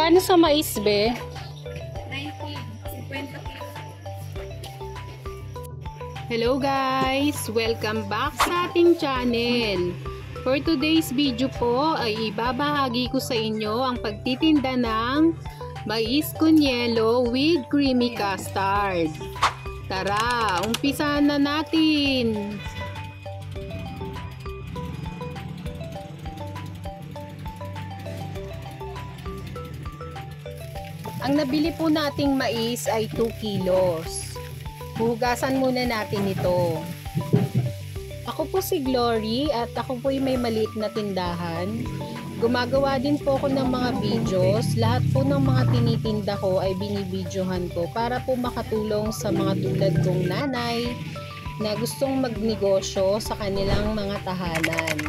Magkano sa mais, be? 90, 50. Hello guys! Welcome back sa ating channel. For today's video po ay ibabahagi ko sa inyo ang pagtitinda ng mais con yelo with creamy custard. Tara, umpisahan na natin! Ang nabili po nating mais ay 2 kilos. Hugasan muna natin ito. Ako po si Glory at ako po ay may maliit na tindahan. Gumagawa din po ako ng mga videos. Lahat po ng mga tinitinda ko ay binibidyohan ko para po makatulong sa mga tulad kong nanay na gustong magnegosyo sa kanilang mga tahanan.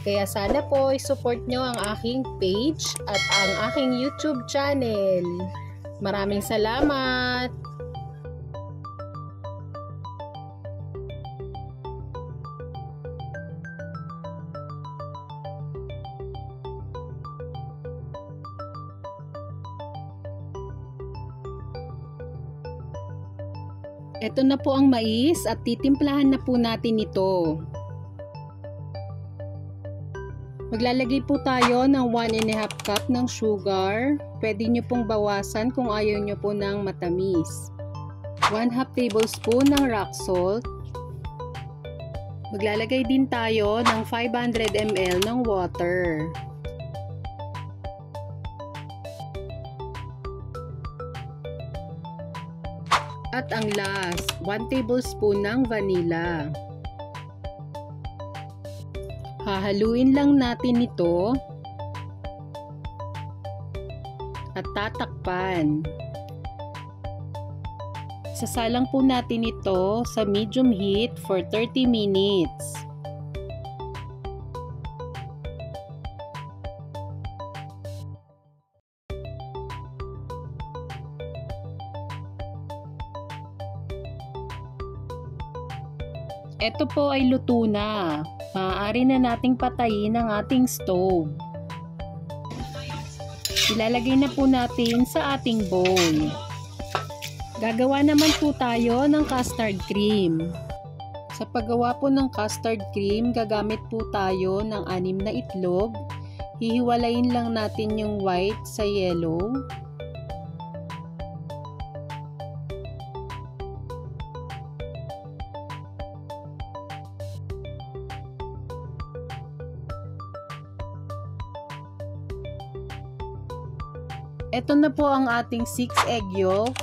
Kaya sana po i-support nyo ang aking page at ang aking YouTube channel. Maraming salamat! Ito na po ang mais at titimplahan na po natin ito. Maglalagay po tayo ng 1½ cup ng sugar. Pwede nyo pong bawasan kung ayaw nyo po ng matamis. 1/2 tablespoon ng rock salt. Maglalagay din tayo ng 500 ml ng water. At ang last, 1 tablespoon ng vanilla. Hahaluin lang natin ito at tatakpan. Sasalang po natin ito sa medium heat for 30 minutes. Ito po ay luto na. Maaari na nating patayin ang ating stove. Ilalagay na po natin sa ating bowl. Gagawa naman po tayo ng custard cream. Sa paggawa po ng custard cream, gagamit po tayo ng 6 na itlog. Hihiwalayin lang natin yung white sa yellow. Ito na po ang ating 6 egg yolk.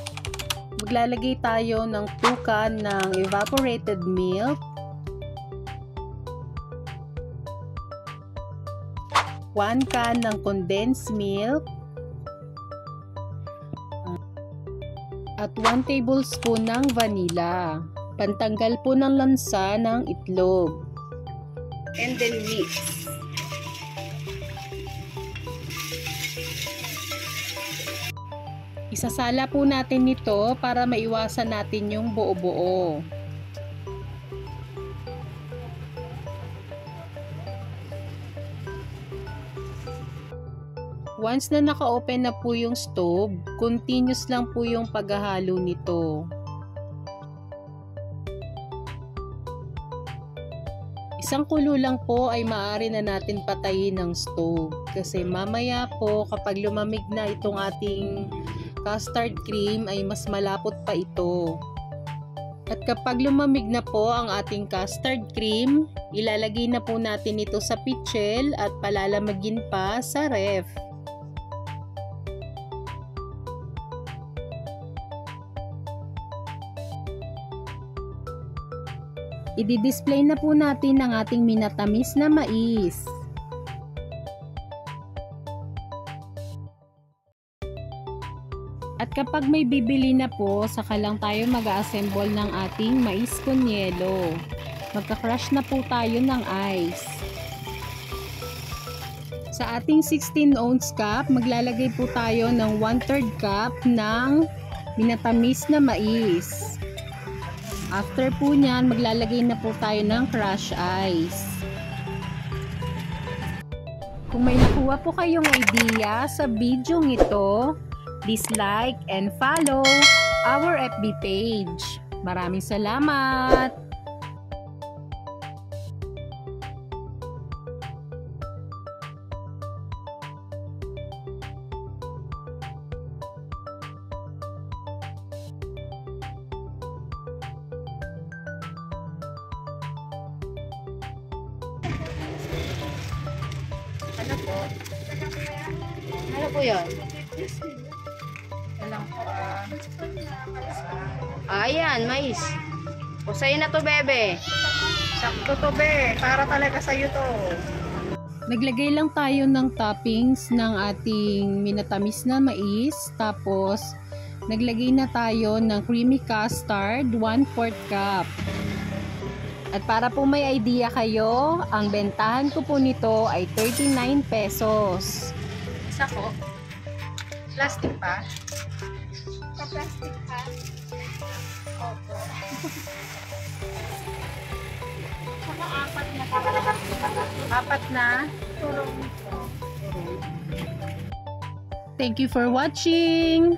Maglalagay tayo ng 2 can ng evaporated milk. 1 can ng condensed milk. At 1 tablespoon ng vanilla. Pantanggal po ng lansa ng itlog. And then mix. Isasala po natin ito para maiwasan natin yung buo-buo. Once na naka-open na po yung stove, continuous lang po yung paghahalo nito. Isang kulo lang po ay maaari na natin patayin ng stove kasi mamaya po kapag lumamig na itong ating custard cream ay mas malapot pa ito. At kapag lumamig na po ang ating custard cream, ilalagay na po natin ito sa pichel at palalamagin pa sa ref. I-display na po natin ang ating minatamis na mais. At kapag may bibili na po, saka lang tayo mag-assemble ng ating mais con yelo. Magka-crush na po tayo ng ice. Sa ating 16 ounce cup, maglalagay po tayo ng 1/3 cup ng minatamis na mais. After po nyan, maglalagay na po tayo ng crushed ice. Kung may nakuha po kayong idea sa video ito, please like and follow our FB page. Maraming salamat! Ano po? Ano po yun? Alam ko Ayan, mais. O sa'yo na to, bebe. sakto to be. Para talaga sa'yo to. Naglagay lang tayo ng toppings ng ating minatamis na mais. Tapos, naglagay na tayo ng creamy custard, 1/4 cup. At para po may idea kayo, ang bentahan ko po nito ay 39 pesos. Isa po. Plastic pa? Sa plastic pa? Opo. Saka apat na turong nito. Thank you for watching!